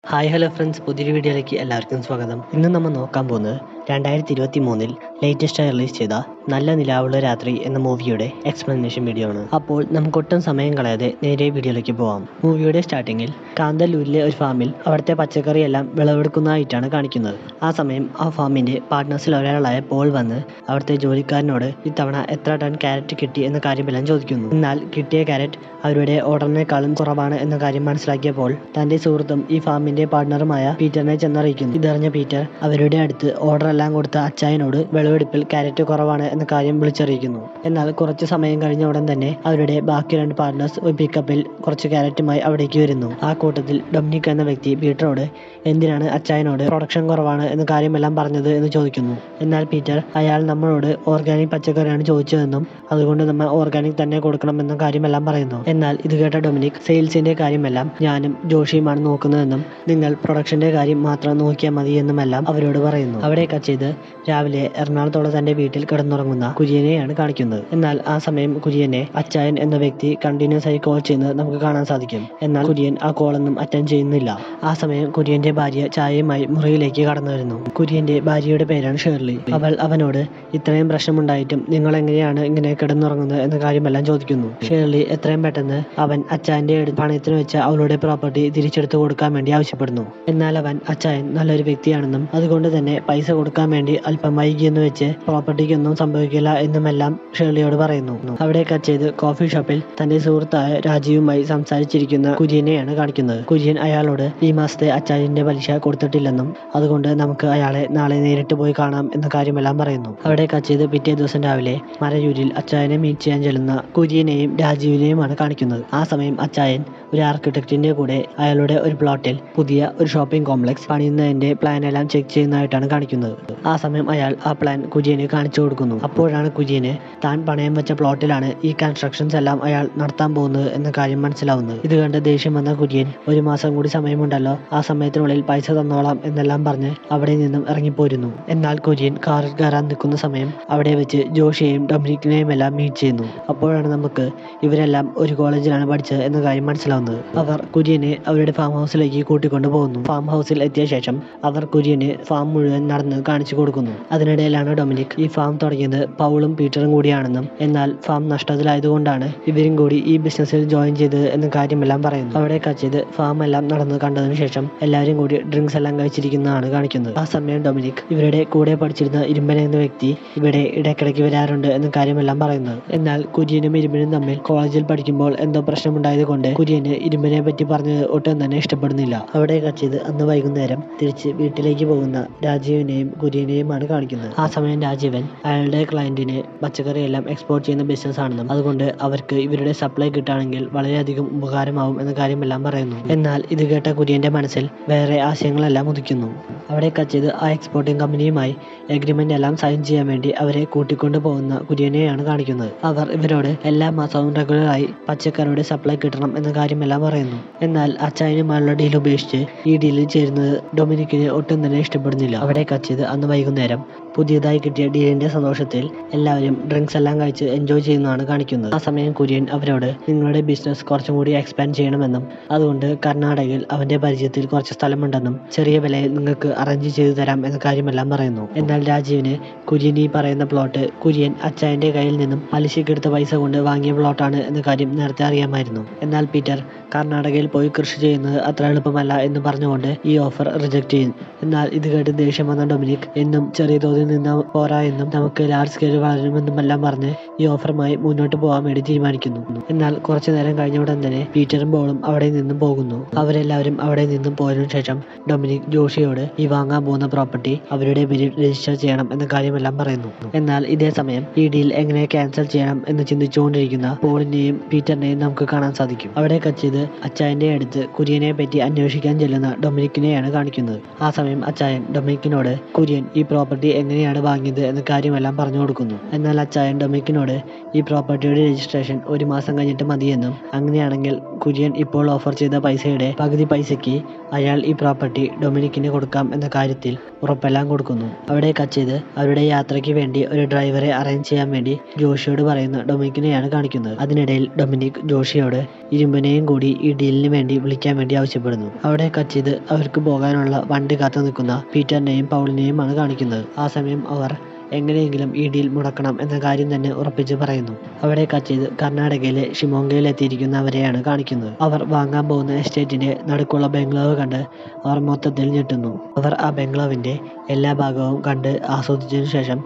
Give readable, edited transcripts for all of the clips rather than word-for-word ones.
Hi hello friends, പുതിയൊരു വീഡിയോയിലേക്ക് എല്ലാവർക്കും സ്വാഗതം. ഇന്ന് നമ്മൾ നോക്കാൻ പോകുന്നത് 2023 ലേറ്റസ്റ്റായി റിലീസ് ചെയ്ത നല്ല നിലാവുള്ള രാത്രി എന്ന മൂവിയുടെ എക്സ്പ്ലനേഷൻ വീഡിയോ ആണ്. അപ്പോൾ നമുക്കൊട്ടും സമയം കളയാതെ നേരെ വീഡിയോയിലേക്ക് പോവാം. മൂവിയുടെ സ്റ്റാർട്ടിങ്ങിൽ കാന്തല്ലൂരിലെ ഒരു ഫാമിൽ അവിടുത്തെ പച്ചക്കറിയെല്ലാം വിളവെടുക്കുന്നതായിട്ടാണ് കാണിക്കുന്നത്. ആ സമയം ആ ഫാമിൻ്റെ പാർട്ട്നേഴ്സിൽ ഒരാളായ പോൾ വന്ന് അവിടുത്തെ ജോലിക്കാരനോട് ഇത്തവണ എത്ര ടൺ ക്യാരറ്റ് കിട്ടി എന്ന കാര്യമെല്ലാം ചോദിക്കുന്നു. എന്നാൽ കിട്ടിയ ക്യാരറ്റ് അവരുടെ ഓർഡറിനേക്കാളും കുറവാണ് എന്ന കാര്യം മനസ്സിലാക്കിയപ്പോൾ തൻ്റെ സുഹൃത്തും ഈ ഫാമിൻ്റെ പാർട്ട്ണറുമായ പീറ്ററിനെ ചെന്നറിയിക്കുന്നു. ഇതറിഞ്ഞ പീറ്റർ അവരുടെ അടുത്ത് ഓർഡർ എല്ലാം കൊടുത്ത അച്ചായനോട് വിളവെടുപ്പിൽ ക്യാരറ്റ് കുറവാണ് എന്ന കാര്യം വിളിച്ചറിയിക്കുന്നു. എന്നാൽ കുറച്ച് സമയം കഴിഞ്ഞ ഉടൻ തന്നെ അവരുടെ ബാക്കി രണ്ട് പാർട്ട്നേഴ്സ് ഒരു പിക്കപ്പിൽ കുറച്ച് ക്യാരറ്റുമായി അവിടേക്ക് വരുന്നു. ആ കൂട്ടത്തിൽ ഡൊമിനിക് എന്ന വ്യക്തി പീറ്ററോട് എന്തിനാണ് അച്ചായനോട് പ്രൊഡക്ഷൻ കുറവാണ് എന്ന കാര്യമെല്ലാം പറഞ്ഞത് എന്ന് ചോദിക്കുന്നു. എന്നാൽ പീറ്റർ അയാൾ നമ്മളോട് ഓർഗാനിക് പച്ചക്കറിയാണ് ചോദിച്ചതെന്നും അതുകൊണ്ട് നമ്മൾ ഓർഗാനിക് തന്നെ കൊടുക്കണമെന്ന കാര്യമെല്ലാം പറയുന്നു. എന്നാൽ ഇത് കേട്ട ഡൊമിനിക് സെയിൽസിന്റെ കാര്യമെല്ലാം ഞാനും ജോഷിയുമാണ് നോക്കുന്നതെന്നും നിങ്ങൾ പ്രൊഡക്ഷന്റെ കാര്യം മാത്രം നോക്കിയാൽ മതി എന്നുമെല്ലാം അവരോട് പറയുന്നു. അവിടെ കട്ട് ചെയ്ത് രാവിലെ എറണാകുളത്തുള്ള തന്റെ വീട്ടിൽ കിടന്നുറങ്ങുന്ന കുര്യനെയാണ് കാണിക്കുന്നത്. എന്നാൽ ആ സമയം കുര്യനെ അച്ചായൻ എന്ന വ്യക്തി കണ്ടിന്യൂസ് ആയി കോൾ ചെയ്യുന്നത് നമുക്ക് കാണാൻ സാധിക്കും. എന്നാൽ കുര്യൻ ആ കോളൊന്നും അറ്റൻഡ് ചെയ്യുന്നില്ല. ആ സമയം കുര്യന്റെ ഭാര്യ ചായയുമായി മുറിയിലേക്ക് കടന്നു വരുന്നു. കുര്യന്റെ ഭാര്യയുടെ പേരാണ് ഷേർലി. അവൾ അവനോട് ഇത്രയും പ്രശ്നമുണ്ടായിട്ടും നിങ്ങൾ എങ്ങനെയാണ് ഇങ്ങനെ കിടന്നുറങ്ങുന്നത് എന്ന കാര്യമെല്ലാം ചോദിക്കുന്നു. ഷേർലി എത്രയും പെട്ടെന്ന് അവൻ അച്ചായന്റെ പണയത്തിന് വെച്ച അവളുടെ പ്രോപ്പർട്ടി തിരിച്ചെടുത്തു കൊടുക്കാൻ വേണ്ടി ആവശ്യപ്പെടുന്നു. എന്നാൽ അവൻ അച്ചായൻ നല്ലൊരു വ്യക്തിയാണെന്നും അതുകൊണ്ട് തന്നെ പൈസ കൊടുക്കാൻ വേണ്ടി അല്പം വൈകിയെന്ന് വെച്ച് പ്രോപ്പർട്ടിക്കൊന്നും സംഭവിക്കില്ല എന്നുമെല്ലാം ഷേർലിയോട് പറയുന്നു. അവിടെ കട്ട് ചെയ്ത് കോഫി ഷോപ്പിൽ തന്റെ സുഹൃത്തായ രാജീവുമായി സംസാരിച്ചിരിക്കുന്ന കുര്യനെയാണ് കാണിക്കുന്നത്. കുര്യൻ അയാളോട് ഈ മാസത്തെ അച്ചായന്റെ പലിശ കൊടുത്തിട്ടില്ലെന്നും അതുകൊണ്ട് നമുക്ക് അയാളെ നാളെ നേരിട്ട് പോയി കാണാം എന്ന കാര്യമെല്ലാം പറയുന്നു. അവിടെ കട്ട് ചെയ്ത് പിറ്റേ ദിവസം രാവിലെ മരയൂരിൽ അച്ചായനെ മീറ്റ് ചെയ്യാൻ ചെല്ലുന്ന കുര്യനെയും രാജീവിനെയുമാണ് കാണിക്കുന്നത്. ആ സമയം അച്ചായൻ ഒരു ആർക്കിടെക്റ്റിന്റെ കൂടെ അയാളുടെ ഒരു പ്ലോട്ടിൽ പുതിയ ഒരു ഷോപ്പിംഗ് കോംപ്ലക്സ് പണിയുന്നതിന്റെ പ്ലാൻ എല്ലാം ചെക്ക് ചെയ്യുന്നതായിട്ടാണ് കാണിക്കുന്നത്. ആ സമയം അയാൾ ആ പ്ലാൻ കുര്യന് കാണിച്ചു കൊടുക്കുന്നു. അപ്പോഴാണ് കുര്യന് താൻ പണയം വെച്ച പ്ലോട്ടിലാണ് ഈ കൺസ്ട്രക്ഷൻസ് എല്ലാം അയാൾ നടത്താൻ പോകുന്നത് എന്ന കാര്യം മനസ്സിലാവുന്നത്. ഇത് കണ്ട് ദേഷ്യം വന്ന കുര്യൻ ഒരു മാസം കൂടി സമയമുണ്ടല്ലോ, ആ സമയത്തിനുള്ളിൽ പൈസ തന്നോളാം എന്നെല്ലാം പറഞ്ഞ് അവിടെ നിന്നും ഇറങ്ങിപ്പോരുന്നു. എന്നാൽ കുര്യൻ കാറിൽ കയറാൻ നിൽക്കുന്ന സമയം അവിടെ വെച്ച് ജോഷിയെയും ഡൊമിനിക്കിനെയും എല്ലാം മീറ്റ് ചെയ്യുന്നു. അപ്പോഴാണ് നമുക്ക് ഇവരെല്ലാം ഒരു കോളേജിലാണ് പഠിച്ചത് എന്ന കാര്യം മനസ്സിലാവുന്നത്. അവർ കുര്യനെ അവരുടെ ഫാം ഹൗസിലേക്ക് കൂട്ടിക്കൊണ്ടു പോകുന്നു. ഫാം ഹൗസിൽ എത്തിയ ശേഷം അവർ കുര്യന് ഫാം മുഴുവൻ നടന്ന് കാണിച്ചു കൊടുക്കുന്നു. അതിനിടയിലാണ് ഡൊമിനിക് ഈ ഫാം തുടങ്ങിയത് പൗളും പീറ്ററും കൂടിയാണെന്നും എന്നാൽ ഫാം നഷ്ടത്തിലായതുകൊണ്ടാണ് ഇവരും കൂടി ഈ ബിസിനസ്സിൽ ജോയിൻ ചെയ്തത് എന്ന കാര്യമെല്ലാം പറയുന്നു. അവിടെ കച്ചത് ഫാം എല്ലാം നടന്ന് കണ്ടതിനു ശേഷം എല്ലാവരും കൂടി ഡ്രിങ്ക്സ് എല്ലാം കഴിച്ചിരിക്കുന്നതാണ് കാണിക്കുന്നത്. ആ സമയം ഡൊമിനിക് ഇവരുടെ കൂടെ പഠിച്ചിരുന്ന ഇരുമ്പൻ എന്ന വ്യക്തി ഇവിടെ ഇടയ്ക്കിടയ്ക്ക് വരാറുണ്ട് എന്ന കാര്യമെല്ലാം പറയുന്നത്. എന്നാൽ കുര്യനും ഇരുമ്പനും തമ്മിൽ കോളേജിൽ പഠിക്കുമ്പോൾ എന്തോ പ്രശ്നമുണ്ടായത് കൊണ്ട് കുര്യന് ഇരുമ്പനെ പറ്റി പറഞ്ഞത് ഒട്ടും തന്നെ ഇഷ്ടപ്പെടുന്നില്ല. അവിടെ കച്ചത് അന്ന് വൈകുന്നേരം തിരിച്ച് വീട്ടിലേക്ക് പോകുന്ന രാജീവിനെയും കുര്യനെയുമാണ് കാണിക്കുന്നത്. ആ സമയം രാജീവൻ അയാളുടെ ക്ലയന്റിന് പച്ചക്കറിയെല്ലാം എക്സ്പോർട്ട് ചെയ്യുന്ന ബിസിനസ് ആണെന്നും അതുകൊണ്ട് അവർക്ക് ഇവരുടെ സപ്ലൈ കിട്ടുകയാണെങ്കിൽ വളരെയധികം ഉപകാരമാവും എന്ന കാര്യമെല്ലാം പറയുന്നു. എന്നാൽ ഇത് കേട്ട കുര്യന്റെ മനസ്സിൽ വേറെ ആശയങ്ങളെല്ലാം ഉദിക്കുന്നു. അവിടെ കച്ചത് ആ എക്സ്പോർട്ടിംഗ് കമ്പനിയുമായി എഗ്രിമെന്റ് എല്ലാം സൈൻ ചെയ്യാൻ വേണ്ടി അവരെ കൂട്ടിക്കൊണ്ടു പോകുന്ന കുര്യനെയാണ് കാണിക്കുന്നത്. അവർ ഇവരോട് എല്ലാ മാസവും റെഗുലറായി പച്ചക്കറിയുടെ സപ്ലൈ കിട്ടണം എന്ന കാര്യമെല്ലാം പറയുന്നു. എന്നാൽ അച്ചായനുമായുള്ള ഡീൽ ഉപേക്ഷിച്ച് ഈ ഡീലിൽ ചേരുന്നത് ഡൊമിനിക്കിന് ഒട്ടും തന്നെ ഇഷ്ടപ്പെടുന്നില്ല. അവിടെ കച്ചത് അന്ന് വൈകുന്നേരം പുതിയതായി കിട്ടിയ ഡീലിന്റെ സന്തോഷത്തിൽ എല്ലാവരും ഡ്രിങ്ക്സ് എല്ലാം കഴിച്ച് എൻജോയ് ചെയ്യുന്നതാണ് കാണിക്കുന്നത്. ആ സമയം കുര്യൻ അവരോട് നിങ്ങളുടെ ബിസിനസ് കുറച്ചും കൂടി എക്സ്പാൻഡ് ചെയ്യണമെന്നും അതുകൊണ്ട് കർണാടകയിൽ അവന്റെ പരിചയത്തിൽ കുറച്ച് സ്ഥലമുണ്ടെന്നും ചെറിയ വിലയിൽ നിങ്ങൾക്ക് അറേഞ്ച് ചെയ്തു തരാം എന്ന കാര്യമെല്ലാം പറയുന്നു. എന്നാൽ രാജീവിന് കുര്യൻ ഈ പറയുന്ന പ്ലോട്ട് കുര്യൻ അച്ചായന്റെ കയ്യിൽ നിന്നും പലിശക്കെടുത്ത പൈസ കൊണ്ട് വാങ്ങിയ പ്ലോട്ടാണ് എന്ന കാര്യം നേരത്തെ അറിയാമായിരുന്നു. എന്നാൽ പീറ്റർ കർണാടകയിൽ പോയി കൃഷി ചെയ്യുന്നത് അത്ര എളുപ്പമല്ല എന്ന് പറഞ്ഞുകൊണ്ട് ഈ ഓഫർ റിജക്ട് ചെയ്യും. എന്നാൽ ഇത് കേട്ട് ദേഷ്യം വന്ന ഡൊമിനിക് എന്നും ചെറിയ തോതിൽ നിന്ന് പോരാ എന്നും നമുക്ക് ലാർജ് സ്കെയിൽ വളരുമെന്നുമെല്ലാം പറഞ്ഞ് ഈ ഓഫറുമായി മുന്നോട്ട് പോകാൻ വേണ്ടി തീരുമാനിക്കുന്നു. എന്നാൽ കുറച്ചു നേരം കഴിഞ്ഞ ഉടൻ തന്നെ പീറ്ററും പോളും അവിടെ നിന്നും പോകുന്നു. അവരെല്ലാവരും അവിടെ നിന്നും പോയതിനു ശേഷം ഡൊമിനിക് ജോഷിയോട് ഈ വാങ്ങാൻ പോകുന്ന പ്രോപ്പർട്ടി അവരുടെ പേരിൽ രജിസ്റ്റർ ചെയ്യണം എന്ന കാര്യമെല്ലാം പറയുന്നു. എന്നാൽ ഇതേ സമയം ഈ ഡീൽ എങ്ങനെ ക്യാൻസൽ ചെയ്യണം എന്ന് ചിന്തിച്ചുകൊണ്ടിരിക്കുന്ന പോളിനെയും പീറ്ററിനെയും നമുക്ക് കാണാൻ സാധിക്കും. അവിടെ കച്ചത് അച്ചായന്റെ അടുത്ത് കുര്യനെ പറ്റി അന്വേഷിക്കാൻ ചെല്ലുന്ന ഡൊമിനിക്കിനെയാണ് കാണിക്കുന്നത്. ആ സമയം അച്ചായൻ ഡൊമിനിക്കിനോട് കുര്യൻ ഈ പ്രോപ്പർട്ടി എങ്ങനെയാണ് വാങ്ങിയത് എന്ന കാര്യമെല്ലാം പറഞ്ഞു കൊടുക്കുന്നു. എന്നാൽ അച്ചായൻ ഡൊമിനിക്കിനോട് കുര്യനോട് ഈ പ്രോപ്പർട്ടിയുടെ രജിസ്ട്രേഷൻ 1 മാസം കഴിഞ്ഞിട്ട് മതിയെന്നും അങ്ങനെയാണെങ്കിൽ കുര്യൻ ഇപ്പോൾ ഓഫർ ചെയ്ത പൈസയുടെ പകുതി പൈസയ്ക്ക് അയാൾ ഈ പ്രോപ്പർട്ടി ഡൊമിനിക്കിന് കൊടുക്കാം എന്ന കാര്യത്തിൽ ഉറപ്പെല്ലാം കൊടുക്കുന്നു. അവിടെ കട്ട് ചെയ്ത് അവരുടെ യാത്രയ്ക്ക് വേണ്ടി ഒരു ഡ്രൈവറെ അറേഞ്ച് ചെയ്യാൻ വേണ്ടി ജോഷിയോട് പറയുന്ന ഡൊമിനിക്കിനെയാണ് കാണിക്കുന്നത്. അതിനിടയിൽ ഡൊമിനിക് ജോഷിയോട് ഇരുമ്പനെയും കൂടി ഈ ഡീലിന് വേണ്ടി വിളിക്കാൻ വേണ്ടി ആവശ്യപ്പെടുന്നു. അവിടെ കട്ട് ചെയ്ത് അവർക്ക് പോകാനുള്ള വണ്ടി കാത്തു നിൽക്കുന്ന പീറ്ററിനെയും പൗളിനെയുമാണ് കാണിക്കുന്നത്. ആ സമയം അവർ എങ്ങനെയെങ്കിലും ഈ ഡീൽ മുടക്കണം എന്ന കാര്യം തന്നെ ഉറപ്പിച്ച് പറയുന്നു. അവിടെ കട്ട് ചെയ്ത് കർണാടകയിലെ ഷിമോഗയിൽ എത്തിയിരിക്കുന്നവരെയാണ് കാണിക്കുന്നത്. അവർ വാങ്ങാൻ പോകുന്ന എസ്റ്റേറ്റിന്റെ നടുക്കുള്ള ബംഗ്ലാവ് കണ്ട് അവർ മൊത്തത്തിൽ ഞെട്ടുന്നു. അവർ ആ ബംഗ്ലാവിന്റെ എല്ലാ ഭാഗവും കണ്ട് ആസ്വദിച്ചതിനു ശേഷം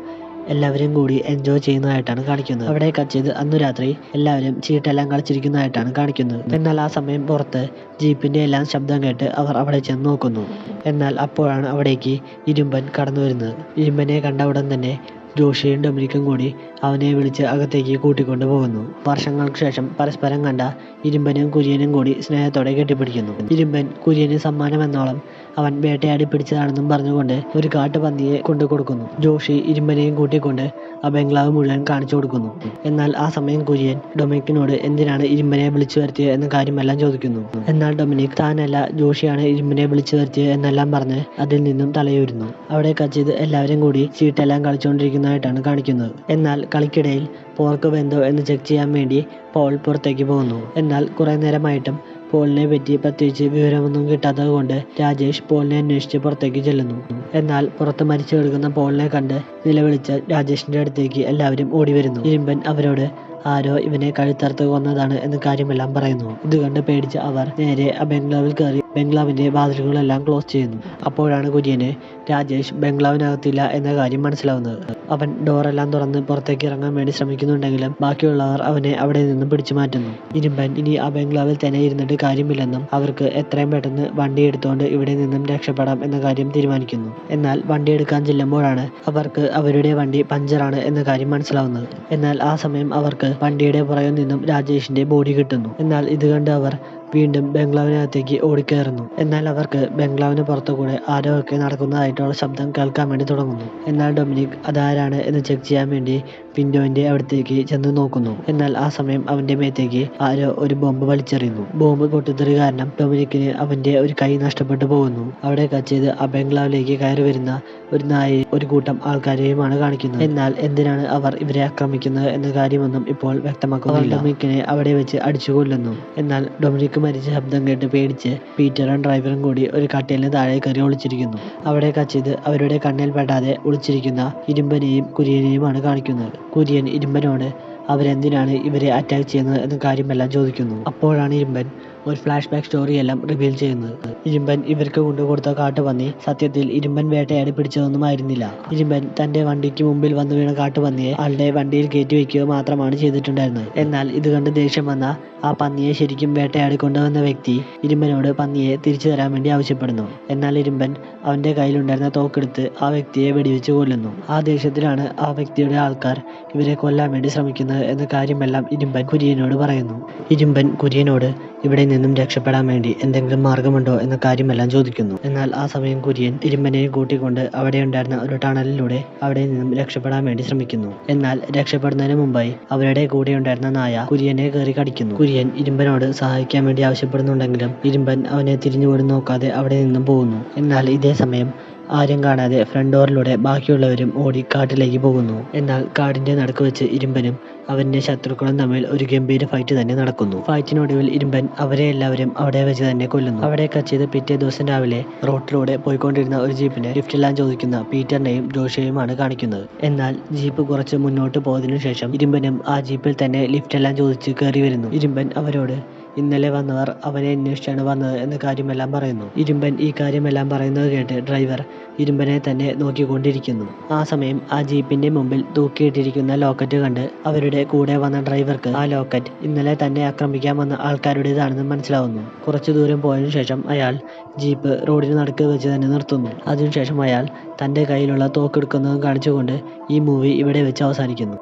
എല്ലാവരും കൂടി എൻജോയ് ചെയ്യുന്നതായിട്ടാണ് കാണിക്കുന്നത്. അവിടെ കട്ട് ചെയ്ത് അന്നു രാത്രി എല്ലാവരും ചീട്ടെല്ലാം കളിച്ചിരിക്കുന്നതായിട്ടാണ് കാണിക്കുന്നത്. എന്നാൽ ആ സമയം പുറത്ത് ജീപ്പിന്റെ എല്ലാം ശബ്ദം കേട്ട് അവർ അവിടെ ചെന്ന് നോക്കുന്നു. എന്നാൽ അപ്പോഴാണ് അവിടേക്ക് ഇരുമ്പൻ കടന്നു വരുന്നത്. ഇരുമ്പനെ കണ്ട ഉടൻ തന്നെ ജോഷിയും ഡൊമിനിക്കും കൂടി അവനെ വിളിച്ച് അകത്തേക്ക് കൂട്ടിക്കൊണ്ടു പോകുന്നു. വർഷങ്ങൾക്ക് ശേഷം പരസ്പരം കണ്ട ഇരുമ്പനും കുര്യനും കൂടി സ്നേഹത്തോടെ കെട്ടിപ്പിടിക്കുന്നു. ഇരുമ്പൻ കുര്യന് സമ്മാനം എന്നോളം അവൻ വേട്ടയാടി പിടിച്ചതാണെന്നും പറഞ്ഞുകൊണ്ട് ഒരു കാട്ടുപന്നിയെ കൊണ്ടു കൊടുക്കുന്നു. ജോഷി ഇരുമ്പനെയും കൂട്ടിക്കൊണ്ട് ആ ബംഗ്ലാവ് മുഴുവൻ കാണിച്ചു കൊടുക്കുന്നു. എന്നാൽ ആ സമയം കുര്യൻ ഡൊമിനിക്കിനോട് എന്തിനാണ് ഇരുമ്പനെ വിളിച്ചു വരുത്തിയത് എന്ന കാര്യമെല്ലാം ചോദിക്കുന്നു. എന്നാൽ ഡൊമിനിക് താനല്ല ജോഷിയാണ് ഇരുമ്പനെ വിളിച്ചു വരുത്തിയത് എന്നെല്ലാം പറഞ്ഞ് അതിൽ നിന്നും തലയൂരുന്നു. അവിടെ കട്ട് ചെയ്ത് എല്ലാവരും കൂടി ചീട്ടെല്ലാം കളിച്ചുകൊണ്ടിരിക്കുന്നതായിട്ടാണ് കാണിക്കുന്നത്. എന്നാൽ കളിക്കിടയിൽ പോർക്ക് വെന്തോ എന്ന് ചെക്ക് ചെയ്യാൻ വേണ്ടി പോൾ പുറത്തേക്ക് പോകുന്നു. എന്നാൽ കുറെ നേരമായിട്ടും പോളിനെ പറ്റി പ്രത്യേകിച്ച് വിവരമൊന്നും കിട്ടാത്തത് കൊണ്ട് രാജേഷ് പോളിനെ അന്വേഷിച്ച് പുറത്തേക്ക് ചെല്ലുന്നു. എന്നാൽ പുറത്ത് മരിച്ചു കിടക്കുന്ന പോളിനെ കണ്ട് നിലവിളിച്ച രാജേഷിന്റെ അടുത്തേക്ക് എല്ലാവരും ഓടി വരുന്നു. ഇരുമ്പൻ അവരോട് ആരോ ഇവനെ കഴുത്തറുത്ത് കൊന്നതാണ് എന്ന കാര്യമെല്ലാം പറയുന്നു. ഇത് കണ്ട് പേടിച്ച് അവർ നേരെ ആ ബംഗ്ലാവിൽ കയറി ബംഗ്ലാവിന്റെ വാതിലുകളെല്ലാം ക്ലോസ് ചെയ്യുന്നു. അപ്പോഴാണ് കുര്യന് രാജേഷ് ബംഗ്ലാവിനകത്തില്ല എന്ന കാര്യം മനസ്സിലാവുന്നത്. അവൻ ഡോറെല്ലാം തുറന്ന് പുറത്തേക്ക് ഇറങ്ങാൻ വേണ്ടി ശ്രമിക്കുന്നുണ്ടെങ്കിലും ബാക്കിയുള്ളവർ അവനെ അവിടെ നിന്നും പിടിച്ചു മാറ്റുന്നു. ഇരുമ്പൻ ഇനി ആ ബംഗ്ലാവിൽ തന്നെ ഇരുന്നിട്ട് കാര്യമില്ലെന്നും അവർക്ക് എത്രയും പെട്ടെന്ന് വണ്ടി എടുത്തുകൊണ്ട് ഇവിടെ നിന്നും രക്ഷപ്പെടാം എന്ന കാര്യം തീരുമാനിക്കുന്നു. എന്നാൽ വണ്ടി എടുക്കാൻ ചെല്ലുമ്പോഴാണ് അവർക്ക് അവരുടെ വണ്ടി പഞ്ചറാണ് എന്ന കാര്യം മനസ്സിലാവുന്നത്. എന്നാൽ ആ സമയം അവർക്ക് വണ്ടിയുടെ പുറകിൽ നിന്നും രാജേഷിന്റെ ബോഡി കിട്ടുന്നു. എന്നാൽ ഇത് കണ്ട് അവർ വീണ്ടും ബംഗ്ലാവിനകത്തേക്ക് ഓടിക്കയറുന്നു. എന്നാൽ അവർക്ക് ബംഗ്ലാവിന് പുറത്തുകൂടെ ആരോ ഒക്കെ നടക്കുന്നതായിട്ടുള്ള ശബ്ദം കേൾക്കാൻ വേണ്ടി തുടങ്ങുന്നു. എന്നാൽ ഡൊമിനിക് അതാരാണ് എന്ന് ചെക്ക് ചെയ്യാൻ വേണ്ടി വിൻഡോന്റെ അടുത്തേക്ക് ചെന്ന് നോക്കുന്നു. എന്നാൽ ആ സമയം അവന്റെ മേത്തേക്ക് ആരോ ഒരു ബോംബ് വലിച്ചെറിയുന്നു. ബോംബ് പൊട്ടിത്തെറി കാരണം ഡൊമിനിക്കിന് അവന്റെ ഒരു കൈ നഷ്ടപ്പെട്ടു പോകുന്നു. അവിടെ കട്ട് ചെയ്ത് ആ ബംഗ്ലാവിലേക്ക് കയറി വരുന്ന ഒരു നായയും ഒരു കൂട്ടം ആൾക്കാരെയുമാണ് കാണിക്കുന്നത്. എന്നാൽ എന്തിനാണ് അവർ ഇവരെ ആക്രമിക്കുന്നത് എന്ന കാര്യമൊന്നും ഇപ്പോൾ വ്യക്തമാക്കുന്നില്ല. ഡൊമിനിക്കിനെ അവിടെ വെച്ച് അടിച്ചു കൊല്ലുന്നു. എന്നാൽ ഡൊമിനിക് മരിച്ച ശബ്ദം കേട്ട് പേടിച്ച് പീറ്ററും ഡ്രൈവറും കൂടി ഒരു കട്ടിലിന് താഴെ കയറി ഒളിച്ചിരിക്കുന്നു. അവിടെ കട്ട് ചെയ്ത് അവരുടെ കണ്ണിൽ പെടാതെ ഒളിച്ചിരിക്കുന്ന ഇരുമ്പനെയും കുര്യനെയുമാണ് കാണിക്കുന്നത്. കുര്യൻ ഇരുമ്പനോട് അവരെന്തിനാണ് ഇവരെ അറ്റാക്ക് ചെയ്യുന്നത് എന്ന കാര്യമെല്ലാം ചോദിക്കുന്നു. അപ്പോഴാണ് ഇരുമ്പൻ ഒരു ഫ്ലാഷ് ബാക്ക് സ്റ്റോറിയെല്ലാം റിവീൽ ചെയ്യുന്നത്. ഇരുമ്പൻ ഇവർക്ക് കൊണ്ടുകൊടുത്ത കാട്ടുപന്നി സത്യത്തിൽ ഇരുമ്പൻ വേട്ടയാടി പിടിച്ചതൊന്നും ആയിരുന്നില്ല. ഇരുമ്പൻ തന്റെ വണ്ടിക്ക് മുമ്പിൽ വന്നു വീണ കാട്ടുപന്നിയെ ആളുടെ വണ്ടിയിൽ കയറ്റി വയ്ക്കുക മാത്രമാണ് ചെയ്തിട്ടുണ്ടായിരുന്നത്. എന്നാൽ ഇത് കണ്ട് ദേഷ്യം വന്ന ആ പന്നിയെ ശരിക്കും വേട്ടയാടി കൊണ്ടുവന്ന വ്യക്തി ഇരുമ്പനോട് പന്നിയെ തിരിച്ചു തരാൻ വേണ്ടി ആവശ്യപ്പെടുന്നു. എന്നാൽ ഇരുമ്പൻ അവന്റെ കയ്യിലുണ്ടായിരുന്ന തോക്കെടുത്ത് ആ വ്യക്തിയെ വെടിവെച്ച് കൊല്ലുന്നു. ആ ദേഷ്യത്തിലാണ് ആ വ്യക്തിയുടെ ആൾക്കാർ ഇവരെ കൊല്ലാൻ വേണ്ടി ശ്രമിക്കുന്നത് എന്ന കാര്യമെല്ലാം ഇരുമ്പൻ കുര്യനോട് പറയുന്നു. ഇരുമ്പൻ കുര്യനോട് ഇവിടെ നിന്നും രക്ഷപ്പെടാൻ വേണ്ടി എന്തെങ്കിലും മാർഗമുണ്ടോ എന്ന കാര്യമെല്ലാം ചോദിക്കുന്നു. എന്നാൽ ആ സമയം കുര്യൻ ഇരുമ്പനെ കൂട്ടിക്കൊണ്ട് അവിടെ ഉണ്ടായിരുന്ന ഒരു ടണലിലൂടെ അവിടെ നിന്നും രക്ഷപ്പെടാൻ വേണ്ടി ശ്രമിക്കുന്നു. എന്നാൽ രക്ഷപ്പെടുന്നതിന് മുമ്പായി അവരുടെ കൂടെ ഉണ്ടായിരുന്ന നായ കുര്യനെ കയറി കടിക്കുന്നു. കുര്യൻ ഇരുമ്പനോട് സഹായിക്കാൻ വേണ്ടി ആവശ്യപ്പെടുന്നുണ്ടെങ്കിലും ഇരുമ്പൻ അവനെ തിരിഞ്ഞുപോലും നോക്കാതെ അവിടെ നിന്നും പോകുന്നു. എന്നാൽ ഇതേ സമയം ആരും കാണാതെ ഫ്രണ്ട് ഡോറിലൂടെ ബാക്കിയുള്ളവരും ഓടി കാട്ടിലേക്ക് പോകുന്നു. എന്നാൽ കാടിന്റെ നടുക്ക് വെച്ച് ഇരുമ്പനും അവന്റെ ശത്രുക്കളും തമ്മിൽ ഒരു ഗംഭീര ഫൈറ്റ് തന്നെ നടക്കുന്നു. ഫൈറ്റിനൊടുവിൽ ഇരുമ്പൻ അവരെ എല്ലാവരും അവിടെ വെച്ച് തന്നെ കൊല്ലുന്നു. അവിടെ കട്ട് ചെയ്ത് പിറ്റേ ദിവസം രാവിലെ റോഡിലൂടെ പോയിക്കൊണ്ടിരുന്ന ഒരു ജീപ്പിന് ലിഫ്റ്റെല്ലാം ചോദിക്കുന്ന പീറ്ററിനെയും ജോഷിയെയുമാണ് കാണിക്കുന്നത്. എന്നാൽ ജീപ്പ് കുറച്ച് മുന്നോട്ട് പോയതിനു ശേഷം ഇരുമ്പനും ആ ജീപ്പിൽ തന്നെ ലിഫ്റ്റെല്ലാം ചോദിച്ച് കയറി വരുന്നു. ഇരുമ്പൻ അവരോട് ഇന്നലെ വന്നവർ അവനെ അന്വേഷിച്ചാണ് വന്നത് എന്ന കാര്യമെല്ലാം പറയുന്നു. ഇരുമ്പൻ ഈ കാര്യമെല്ലാം പറയുന്നത് കേട്ട് ഡ്രൈവർ ഇരുമ്പനെ തന്നെ നോക്കിക്കൊണ്ടിരിക്കുന്നു. ആ സമയം ആ ജീപ്പിന്റെ മുമ്പിൽ തൂക്കിയിട്ടിരിക്കുന്ന ലോക്കറ്റ് കണ്ട് അവരുടെ കൂടെ വന്ന ഡ്രൈവർക്ക് ആ ലോക്കറ്റ് ഇന്നലെ തന്നെ ആക്രമിക്കാൻ വന്ന ആൾക്കാരുടേതാണെന്ന് മനസ്സിലാവുന്നു. കുറച്ചു ദൂരം പോയതിനു ശേഷം അയാൾ ജീപ്പ് റോഡിന് നടുക്ക് വെച്ച് തന്നെ നിർത്തുന്നു. അതിനുശേഷം അയാൾ തന്റെ കയ്യിലുള്ള തോക്കെടുക്കുന്നതും കാണിച്ചുകൊണ്ട് ഈ മൂവി ഇവിടെ വെച്ച് അവസാനിക്കുന്നു.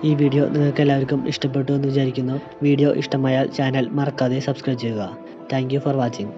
ഈ വീഡിയോ നിങ്ങൾക്ക് എല്ലാവർക്കും ഇഷ്ടപ്പെട്ടു എന്ന് വിചാരിക്കുന്നു. വീഡിയോ ഇഷ്ടമായാൽ ചാനൽ മറക്കാതെ സബ്സ്ക്രൈബ് ചെയ്യുക. Thank you for watching.